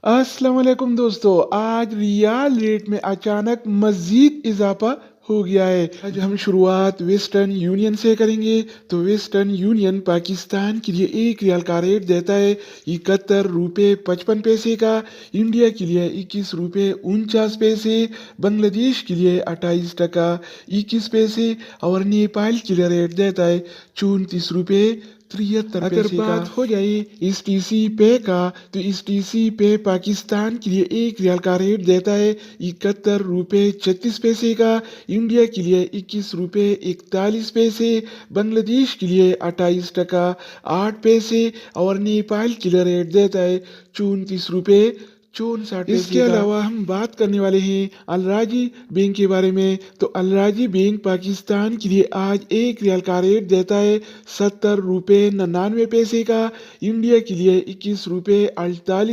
अस्सलाम वालेकुम दोस्तों, आज रियाल रेट में अचानक मज़ीद इज़ाफ़ा हो गया है। आज हम शुरुआत वेस्टर्न यूनियन से करेंगे। तो वेस्टर्न यूनियन पाकिस्तान के लिए 1 रियाल का रेट देता है 71 रुपये 55 पैसे का, इंडिया के लिए 21 रुपये 49 पैसे, बांग्लादेश के लिए 28 टका 21 पैसे और नेपाल के लिए रेट देता है 34 रुपये 73 अगर पैसे बात हो जाए इस टीसी पे का, तो इस टीसी पे पाकिस्तान के लिए 1 रियाल का रेट देता है 71 रुपये 36 पैसे का, इंडिया के लिए 21 रुपये 41 पैसे, बांग्लादेश के लिए 28 टका 8 पैसे और नेपाल के लिए रेट देता है 34 रुपये 64 पैसे। इसके अलावा हम बात करने वाले हैं अलराजी बैंक के बारे में। तो अलराजी बैंक पाकिस्तान के लिए आज 1 रियाल का रेट देता है 70 रुपये 99 पैसे का, इंडिया के लिए 21 रुपये 48